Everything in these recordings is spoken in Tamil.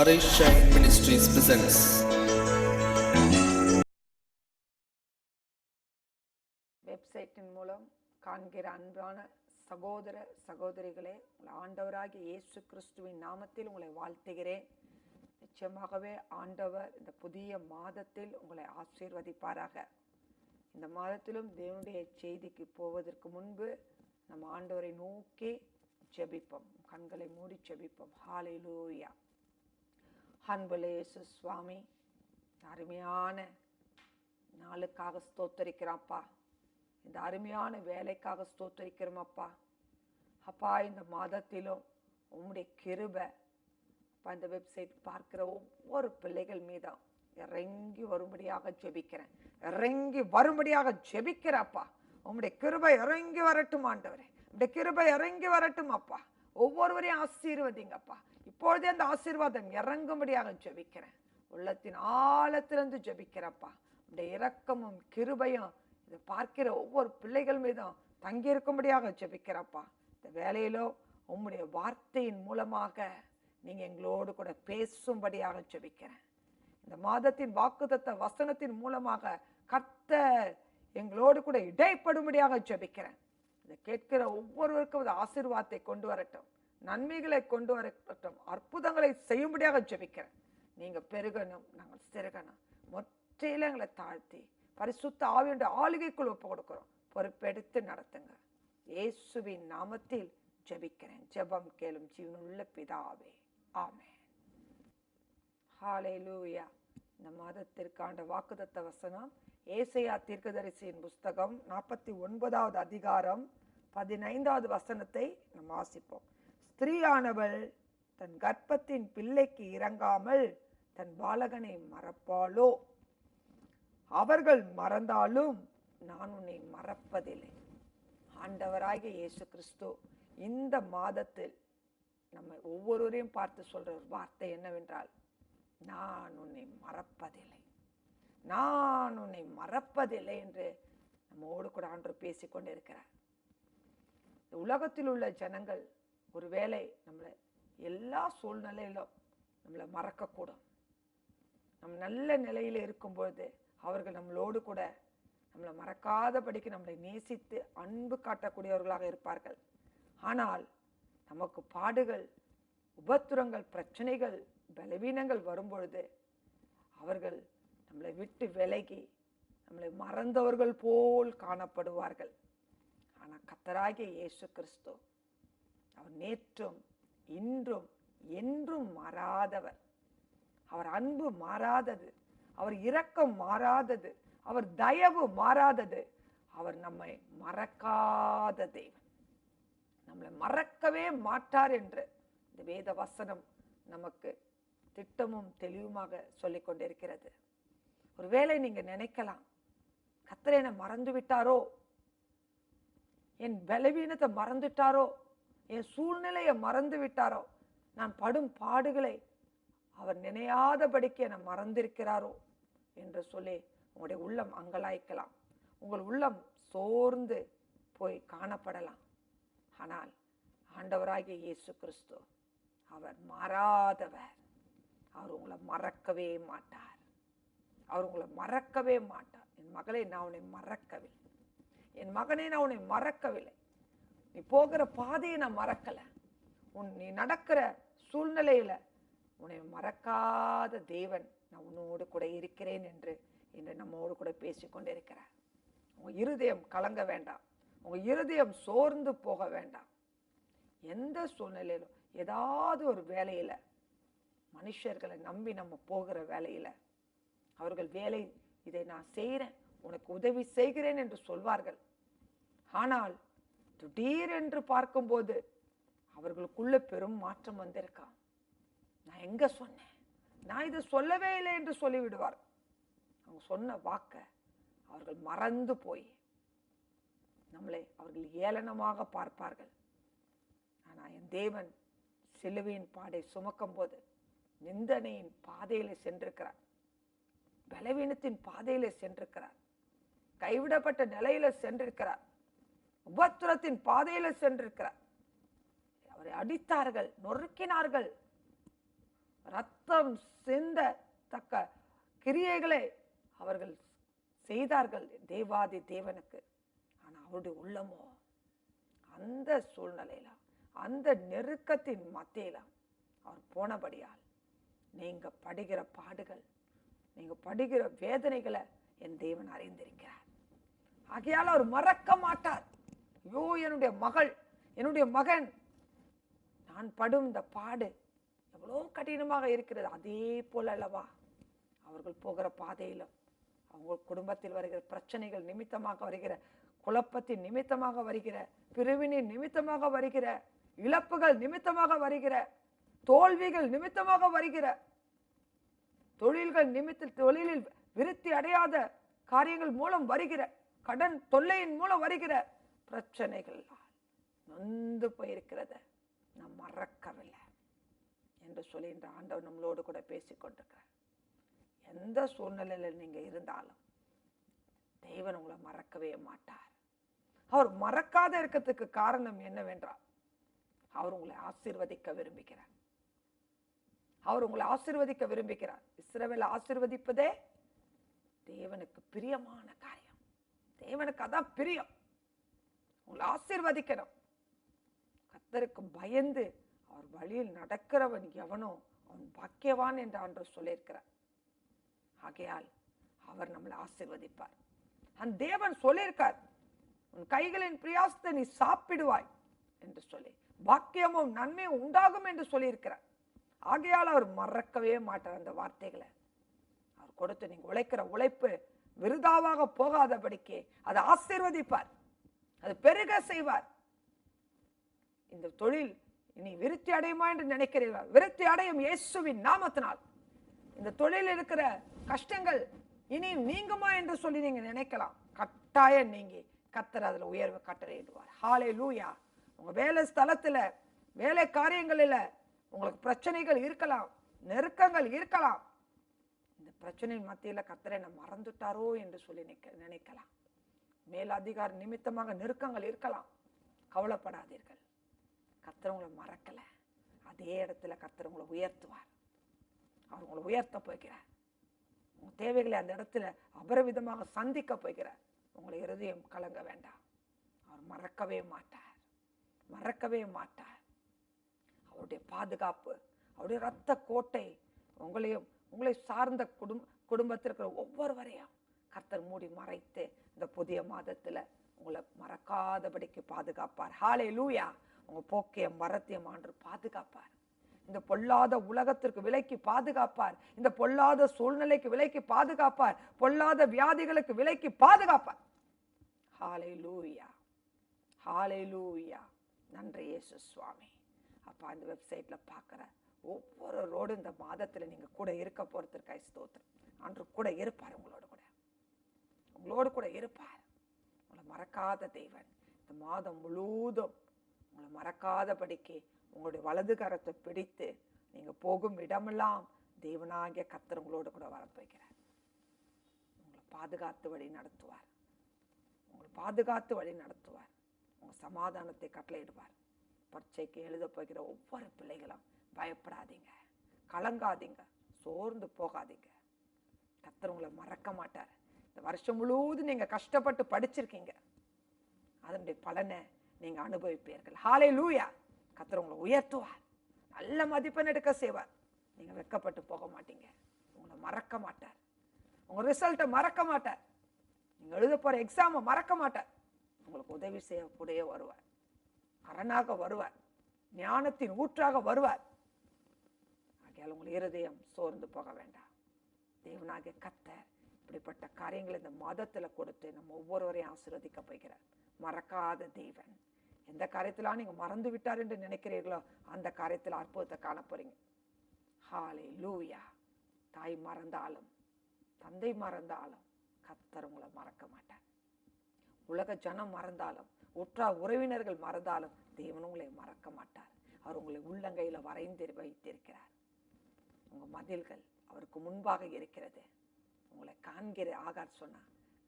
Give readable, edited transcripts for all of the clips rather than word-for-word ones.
Arise Shine Ministries presents வெப்சைட்டின் மூலம் காண்கிற அன்பான சகோதர சகோதரிகளே, ஆண்டவராகிய இயேசு கிறிஸ்துவின் நாமத்தில் உங்களை வாழ்த்துகிறேன். நிச்சயமாகவே ஆண்டவர் இந்த புதிய மாதத்தில் உங்களை ஆசீர்வதிப்பாராக. இந்த மாதத்திலும் தேவனுடைய செய்திக்கு போவதற்கு முன்பு நம்ம ஆண்டவரை நோக்கி ஜெபிப்போம். கண்களை மூடி ஜெபிப்போம். ஹல்லேலூயா. அன்புள்ள இயேசு சுவாமி, அருமையான நாளுக்காக ஸ்தோத்தரிக்கிறோம்ப்பா. இந்த அருமையான வேலைக்காக ஸ்தோத்தரிக்கிறோம் அப்பா. அப்பா, இந்த மாதத்திலும் உம்முடைய கிருபை அப்பா இந்த வெப்சைட் பார்க்கிற ஒவ்வொரு பிள்ளைகள் மீதும் இறங்கி வரும்படியாக ஜெபிக்கிறேன். இறங்கி வரும்படியாக ஜெபிக்கிறப்பா. உம்முடைய கிருபை இறங்கி வரட்டும் ஆண்டவரே. உம்முடைய கிருபை இறங்கி வரட்டும் அப்பா. ஒவ்வொருவரையும் ஆசீர்வதிங்கப்பா. இப்பொழுதே அந்த ஆசீர்வாதம் இறங்கும்படியாக ஜெபிக்கிறேன். உள்ளத்தின் ஆழத்திலிருந்து ஜெபிக்கிறப்பா. உம்முடைய இரக்கமும் கிருபையும் இதை பார்க்கிற ஒவ்வொரு பிள்ளைகள் மீதும் தங்கியிருக்கும்படியாக ஜெபிக்கிறப்பா. இந்த வேலையிலோ உம்முடைய வார்த்தையின் மூலமாக நீங்க எங்களோடு கூட பேசும்படியாக ஜெபிக்கிறேன். இந்த மாதத்தின் வாக்குத்தத்த வசனத்தின் மூலமாக கர்த்தர் எங்களோடு கூட இடைப்படும்படியாக ஜெபிக்கிறேன். இதை கேட்கிற ஒவ்வொருவருக்கும் இந்த ஆசீர்வாதத்தை கொண்டு வரட்டும், நன்மைகளை கொண்டு வரட்டும், அற்புதங்களை செய்யும்படியாக ஜெபிக்கிறேன். நீங்க பெருகணும், நாங்கள் சிறுகணும். முற்றிலும் எங்களை தாழ்த்தி பரிசுத்த ஆவியுடைய ஆளுகைக்குள் ஒப்பு கொடுக்கிறோம். பொறுப்பெடுத்து நடத்துங்க. இயேசுவின் நாமத்தில் ஜெபிக்கிறேன். ஜெபம் கேளும் ஜீவனுள்ள பிதாவே, ஆமென். ஹல்லேலூயா. இந்த மாதத்திற்கான வாக்குத்தத்த வசனம் ஏசாயா தீர்க்கதரிசியின் புஸ்தகம் 49வது அதிகாரம் 15வது வசனத்தை நாம் வாசிப்போம். ஸ்திரீயானவள் தன் கர்ப்பத்தின் பிள்ளைக்கு இறங்காமல் தன் பாலகனை மறப்பாளோ? அவர்கள் மறந்தாலும் நான் உன்னை மறப்பதில்லை. ஆண்டவராகிய இயேசு கிறிஸ்து இந்த மாதத்தில் நம்ம ஒவ்வொருவரையும் பார்த்து சொல்ற ஒரு வார்த்தை என்னவென்றால், நான் உன்னை மறப்பதில்லை, நான் உன்னை மறப்பதில்லை என்று நம்மோடு கூட ஆண்டவர் பேசிக்கொண்டு இருக்கிறார். உலகத்தில் உள்ள ஜனங்கள் ஒருவேளை நம்மளை எல்லா சூழ்நிலையிலும் நம்மளை மறக்கக்கூடும். நம்ம நல்ல நிலையில இருக்கும்பொழுது அவர்கள் நம்மளோடு கூட நம்மளை மறக்காதபடிக்கு நம்மளை நேசித்து அன்பு காட்டக்கூடியவர்களாக இருப்பார்கள். ஆனால் நமக்கு பாடுகள், உபத்திரங்கள், பிரச்சனைகள், பலவீனங்கள் வரும்பொழுது அவர்கள் நம்மளை விட்டு விலகி நம்மளை மறந்தவர்கள் போல் காணப்படுவார்கள். ஆனால் கர்த்தராகிய இயேசு கிறிஸ்து அவர் நேற்றும் இன்றும் என்றும் மாறாதவர். அவர் அன்பு மாறாதது, அவர் இரக்கம் மாறாதது, அவர் தயவு மாறாதது, அவர் நம்மை மறக்காத தேவன். நம்மளை மறக்கவே மாட்டார் என்று இந்த வேத வசனம் நமக்கு திட்டமும் தெளிவுமாக சொல்லிக் கொண்டிருக்கிறது. ஒருவேளை நீங்க நினைக்கலாம், கர்த்தர் என்னை மறந்து விட்டாரோ, என் பலவீனத்தை மறந்துட்டாரோ, என் சூழ்நிலையை மறந்து விட்டாரோ, நான் படும் பாடுகளை அவர் நினையாதபடிக்கு என்னை மறந்திருக்கிறாரோ என்று சொல்லி உங்களுடைய உள்ளம் அங்கலாய்க்கலாம். உங்கள் உள்ளம் சோர்ந்து போய் காணப்படலாம். ஆனால் ஆண்டவராகிய இயேசு கிறிஸ்து அவர் மாறாதவர். அவர் உங்களை மறக்கவே மாட்டார். அவர் உங்களை மறக்கவே மாட்டார். என் மகளை நான் உன்னை மறக்கவில்லை, என் மகனே நான் உன்னை மறக்கவில்லை, நீ போகிற பாதையை நான் மறக்கல, நீ நடக்கிற சூழ்நிலையில உன்னை மறக்காத தேவன் நான் உன்னோடு கூட இருக்கிறேன் என்று இன்று நம்மோடு கூட பேசிக்கொண்டிருக்கிறார். உங்க இருதயம் கலங்க வேண்டாம், உங்க இருதயம் சோர்ந்து போக வேண்டாம். எந்த சூழ்நிலையிலும் ஏதாவது ஒரு வேலையில மனுஷர்களை நம்பி நம்ம போகிற வேலையில அவர்கள் வேலை இதை நான் செய்கிறேன், உனக்கு உதவி செய்கிறேன் என்று சொல்வார்கள். ஆனால் திடீரென்று பார்க்கும்போது அவர்களுக்குள்ள பெரும் மாற்றம் வந்திருக்கான். நான் எங்க சொன்னேன், நான் இதை சொல்லவே இல்லை என்று சொல்லிவிடுவார். அவங்க சொன்ன வாக்க அவர்கள் மறந்து போய் நம்மளை அவர்கள் ஏளனமாக பார்ப்பார்கள். ஆனா என் தேவன் சிலுவையின் பாடை சுமக்கும் போது நிந்தனையின் பாதையில சென்றிருக்கிறார், பலவீனத்தின் பாதையில சென்றிருக்கிறார், கைவிடப்பட்ட நிலையில சென்றிருக்கிறார், உபத்திரத்தின் பாதையில சென்றிருக்கிறார். அவரை அடித்தார்கள், நொறுக்கினார்கள், ரத்தம் சிந்தத்தக்க கிரியைகளை அவர்கள் செய்தார்கள் தேவாதி தேவனுக்கு. ஆனா அவருடைய உள்ளமோ அந்த சூழ்நிலையில, அந்த நெருக்கத்தின் மத்தியில அவர் போனபடியால் நீங்க படுகிற பாடுகள், நீங்க படுகிற வேதனைகளை என் தேவன் அறிந்திருக்கிறார். ஆகையால் அவர் மறக்க மாட்டார். ஐயோ, என்னுடைய மகள், என்னுடைய மகன், நான் படும் இந்த பாடு எவ்வளோ கடினமாக இருக்கிறது. அதே போல அல்லவா அவர்கள் போகிற பாதையிலும், அவங்க குடும்பத்தில் வருகிற பிரச்சனைகள் நிமித்தமாக வருகிற, குழப்பத்தின் நிமித்தமாக வருகிற, பிரிவினின் நிமித்தமாக வருகிற, இழப்புகள் நிமித்தமாக வருகிற, தோல்விகள் நிமித்தமாக வருகிற, தொழிலில் விருத்தி அடையாத காரியங்கள் மூலம் வருகிற, கடன் தொல்லையின் மூலம் வருகிற பிரச்சனைகள் நொந்து போயிருக்கிறத நாம் மறக்கவில்லை என்று சொல்லி இந்த ஆண்டவர் நம்மளோடு கூட பேசிக்கொண்டிருக்கிறார். எந்த சூழ்நிலையில நீங்க இருந்தாலும் தேவன் உங்களை மறக்கவே மாட்டார். அவர் மறக்காத இருக்கிறதுக்கு காரணம் என்னவென்றால், அவர் உங்களை ஆசீர்வதிக்க விரும்புகிறார். அவர் உங்களை ஆசீர்வதிக்க விரும்புகிறார். இஸ்ரவேலை ஆசீர்வதிப்பதே தேவனுக்கு பிரியமான காரியம். தேவனுக்கு அதான் பிரியம். உங்களை ஆசீர்வதிக்கணும். கர்த்தருக்கு பயந்து அவர் வழியில் நடக்கிறவன் எவனோ அவன் பாக்கியவான் என்று ஆண்டவர் சொல்லியிருக்கிறார். ஆகையால் அவர் நம்மளை ஆசீர்வதிப்பார். அந்த தேவன் சொல்லியிருக்கார், உன் கைகளின் பிரியாசத்தை நீ சாப்பிடுவாய் என்று சொல்லி, பாக்கியமும் நன்மையும் உண்டாகும் என்று சொல்லியிருக்கிறார். ஆகையால் அவர் மறக்கவே மாட்டார் அந்த வார்த்தைகளை. அவர் கொடுத்து நீங்க உழைக்கிற உழைப்பு விருதாவாக போகாதபடிக்கு அதை ஆசீர்வதிப்பார், அது பெருக செய்வார். இந்த தொழில் இனி விருத்தி அடையுமா என்று நினைக்கிறீர்கள்? விருத்தி அடையும் இயேசுவின் நாமத்தினால். இந்த தொழில் இருக்கிற கஷ்டங்கள் இனி நீங்குமா என்று சொல்லி நீங்க நினைக்கலாம். கட்டாயம் நீங்கி கர்த்தர் அதுல உயர்வு கட்டளையிடுவார். ஹல்லேலூயா. உங்க வேலை ஸ்தலத்துல, வேலை காரியங்களில் உங்களுக்கு பிரச்சனைகள் இருக்கலாம், நெருக்கங்கள் இருக்கலாம். இந்த பிரச்சனை மத்தியில கர்த்தரை என்ன மறந்துட்டாரோ என்று சொல்லி நினைக்கலாம். மேல் அதிகார நிமித்தமாக நெருக்கங்கள் இருக்கலாம். கவலைப்படாதீர்கள், கர்த்தர் உங்களை மறக்கல. அதே இடத்துல கர்த்தர் உங்களை உயர்த்துவார். அவர் உங்களை உயர்த்த போகிறார். உங்க தேவைகளை அந்த இடத்துல அபரவிதமாக சந்திக்க போகிறார். உங்களை இருதயம் கலங்க வேண்டாம். அவர் மறக்கவே மாட்டார், மறக்கவே மாட்டார். அவருடைய பாதுகாப்பு, அவருடைய இரத்த கோட்டை உங்களையும் உங்களை சார்ந்த குடும்பத்தில் இருக்கிற ஒவ்வொருவரையும் கர்த்தர் மூடி மறைத்து இந்த புதிய மாதத்துல உங்களை மறக்காதபடிக்கு பாதுகாப்பார். ஹல்லேலூயா. உங்க போக்கியம் வரத்தியம் ஆண்டு பாதுகாப்பார். இந்த பொல்லாத உலகத்திற்கு விலைக்கு பாதுகாப்பார். இந்த பொல்லாத சூழ்நிலைக்கு விலைக்கு பாதுகாப்பார். பொல்லாத வியாதிகளுக்கு விலைக்கு பாதுகாப்பார். ஹல்லேலூயா, ஹல்லேலூயா. நன்றி இயேசு சுவாமி. அப்பா, இந்த வெப்சைட்ல பார்க்குற ஒவ்வொருவரோடு இந்த மாதத்துல நீங்க கூட இருக்க போறதுக்காய் ஸ்தோத்திரம். அன்று கூட இருப்பார், உங்களோடு கூட இருப்பார். உங்களை மறக்காத தேவன் இந்த மாதம் முழுவதும் உங்களை மறக்காதபடிக்கு உங்களுடைய வலது கரத்தை பிடித்து நீங்க போகும் இடமெல்லாம் தேவனாகிய கர்த்தர் உங்களோடு கூட வரப்போகிறார். உங்களை பாதுகாத்து வழி நடத்துவார். உங்களை பாதுகாத்து வழி நடத்துவார். உங்க சமாதானத்தை கட்டளையிடுவார். பரீட்சைக்கு எழுத போகிற ஒவ்வொரு பிள்ளைகளும் பயப்படாதீங்க, கலங்காதீங்க, சோர்ந்து போகாதீங்க. கர்த்தர் உங்களை மறக்க மாட்டார். இந்த வருஷம் முழுவதும் நீங்க கஷ்டப்பட்டு படிச்சிருக்கீங்க, அதனுடைய பலனை நீங்க அனுபவிப்பீர்கள். ஹல்லேலூயா. கர்த்தர் உங்களை உயர்த்துவார், நல்ல மதிப்பெண் எடுக்க செய்வார். நீங்க வெட்கப்பட்டு போக மாட்டீங்க. உங்களை மறக்க மாட்டார். உங்க ரிசல்ட்டை மறக்க மாட்டார். நீங்க எழுத போற எக்ஸாமை மறக்க மாட்டார். உங்களுக்கு உதவி செய்யக்கூடிய வருவார், அரணாக வருவார், ஞானத்தின் ஊற்றாக வருவார். ஆகையால் உங்கள் இருதயம் சோர்ந்து போக வேண்டாம். தேவனாகிய கர்த்தர் இப்படிப்பட்ட காரியங்களை இந்த மாதத்துல கொடுத்து நம்ம ஒவ்வொருவரையும் ஆசீர்வதிக்க போகிறார். மறக்காத தேவன். எந்த காரியத்திலாம் நீங்க மறந்து விட்டார் என்று நினைக்கிறீர்களோ அந்த காரியத்தில் அற்புதத்தை காண போறீங்க. ஹல்லேலூயா. தாய் மறந்தாலும், தந்தை மறந்தாலும் கர்த்தர் உங்களை மறக்க மாட்டார். உலக ஜனம் மறந்தாலும், உற்றார் உறவினர்கள் மறந்தாலும் தேவன் உங்களை மறக்க மாட்டார். அவர் உங்களை உள்ளங்கையில வரைந்து வைத்திருக்கிறார். உங்க மதில்கள் அவருக்கு முன்பாக இருக்கிறது. உங்களை காண்கிற ஆகார் சொன்னா,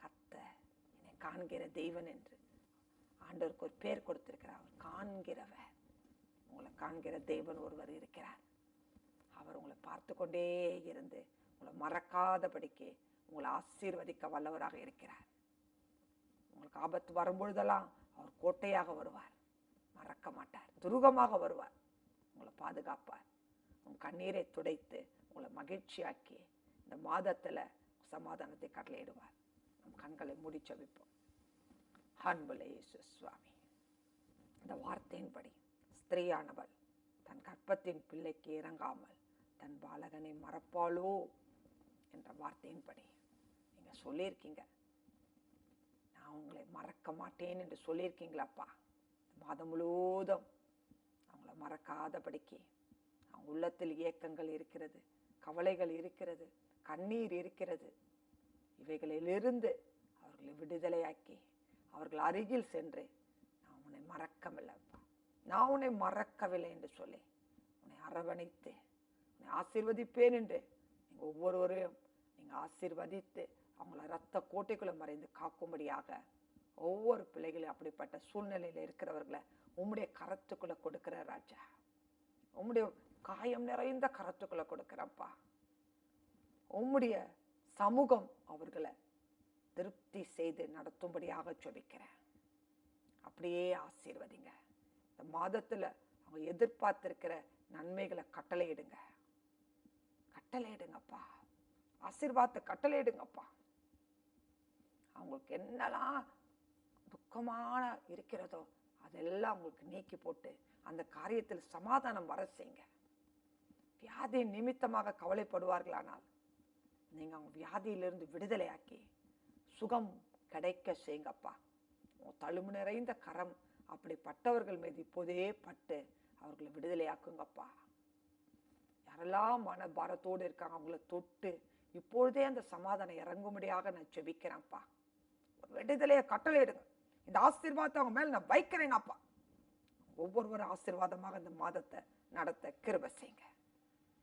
கர்த்தர் என்னை காண்கிற தெய்வன் என்று ஆண்டவருக்கு ஒரு பேர் கொடுத்திருக்கிறார். அவர் காண்கிறவர். உங்களை காண்கிற தேவன் ஒருவர் இருக்கிறார். அவர் உங்களை பார்த்து கொண்டே இருந்து உங்களை மறக்காதபடிக்கு உங்களை ஆசீர்வதிக்க வல்லவராக இருக்கிறார். உங்களுக்கு ஆபத்து வரும்பொழுதெல்லாம் அவர் கோட்டையாக வருவார், மறக்க மாட்டார். துருகமாக வருவார், உங்களை பாதுகாப்பார். உங்க கண்ணீரை துடைத்து உங்களை மகிழ்ச்சியாக்கி இந்த மாதத்துல சமாதானத்தை கட்டளையிடுவார். நம் கண்களை மூடி ஜெபிப்போம். அன்புள்ள இயேசு சுவாமி, இந்த வார்த்தையின்படி ஸ்திரீயானவள் தன் கர்ப்பத்தின் பிள்ளைக்கு இறங்காமல் தன் பாலகனை மறப்பாளோ என்ற வார்த்தையின்படி நீங்க சொல்லியிருக்கீங்க. நான் உங்களை மறக்க மாட்டேன் என்று சொல்லியிருக்கீங்களாப்பா. மாதம் முழுவதும் அவங்கள மறக்காதபடிக்கு அவங்க உள்ளத்தில் ஏக்கங்கள் இருக்கிறது, கவலைகள் இருக்கிறது, கண்ணீர் இருக்கிறது. இவைகளிலிருந்து அவர்களை விடுதலையாக்கி அவர்கள் அருகில் சென்று நான் உன்னை மறக்கவில்லைப்பா, நான் உன்னை மறக்கவில்லை என்று சொல்லி உன்னை அரவணைத்து உன்னை ஆசீர்வதிப்பேன் என்று நீங்க ஒவ்வொருவரையும் நீங்க ஆசீர்வதித்து அவங்கள இரத்த கோட்டைக்குள்ள மறைந்து காக்கும்படியாக ஒவ்வொரு பிள்ளைகளையும் அப்படிப்பட்ட சூழ்நிலையில இருக்கிறவர்களை உம்முடைய கரத்துக்குள்ள கொடுக்கிற ராஜா, உம்முடைய காயம் நிறைந்த கரத்துக்குள்ள கொடுக்கிறப்பா. உம்முடைய சமூகம் அவர்களை திருப்தி செய்து நடத்தும்படியாக ஜெபிக்கிறேன். அப்படியே ஆசீர்வதிங்க. இந்த மாதத்துல அவங்க எதிர்பார்த்திருக்கிற நன்மைகளை கட்டளையிடுங்க, கட்டளையிடுங்கப்பா. ஆசீர்வாதத்தை கட்டளையிடுங்கப்பா. அவங்களுக்கு என்னெல்லாம் துக்கமான இருக்கிறதோ அதெல்லாம் அவங்களுக்கு நீக்கி போட்டு அந்த காரியத்தில் சமாதானம் வர செய்யுங்க. வியாதி நிமித்தமாக கவலைப்படுவார்களானால் நீங்க அவங்க வியாதியிலிருந்து விடுதலையாக்கி சுகம் கிடைக்க செய்யுங்கப்பா. தழும்பு நிறைந்த கரம் அப்படிப்பட்டவர்கள் மீது இப்போதே பட்டு அவர்களை விடுதலையாக்குங்கப்பா. யாரெல்லாம் மன பாரத்தோடு இருக்காங்க அவங்கள தொட்டு இப்பொழுதே அந்த சமாதானம் இறங்கும்படியாக நான் ஜெபிக்கிறேன்ப்பா. விடுதலையை கட்டளையிடுங்க. இந்த ஆசீர்வாதத்தை அவங்க மேல நான் வைக்கிறேனப்பா. ஒவ்வொருவரும் ஆசீர்வாதமாக இந்த மாதத்தை நடத்த கிருபை செய்யுங்க.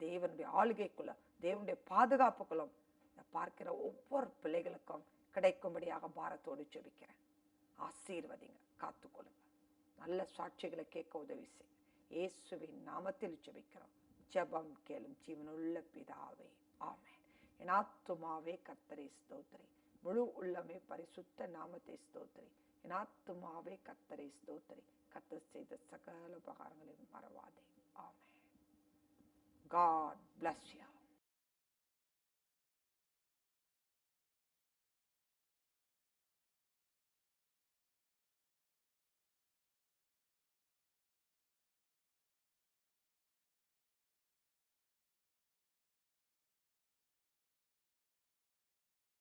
தேவனுடைய ஆளுகைக்குள்ள தேவனுடைய பாதுகாப்புக்குள்ளும் பார்க்கிற ஒவ்வொரு பிள்ளைகளுக்கும் கிடைக்கும்படியாக பாரத்தோடு ஜெபிக்கிறேன். ஆசீர்வதிங்க, காத்துக்கொள்ளுங்க. நல்ல சாட்சிகளை கேட்க உதவி செய். இயேசுவின் நாமத்தில் ஜெபிக்கிறோம். ஜெபம் கேளும் ஜீவனுள்ள பிதாவே, ஆமென். என் ஆத்துமாவே கர்த்தரை ஸ்தோத்திரி, முழு உள்ளமே பரிசுத்த நாமத்தை ஸ்தோத்திரி. என் ஆத்துமாவே கர்த்தரை ஸ்தோத்திரி, கர்த்தர் செய்த சகல உபகாரங்களையும் மறவாதே. ஆமென். God bless you.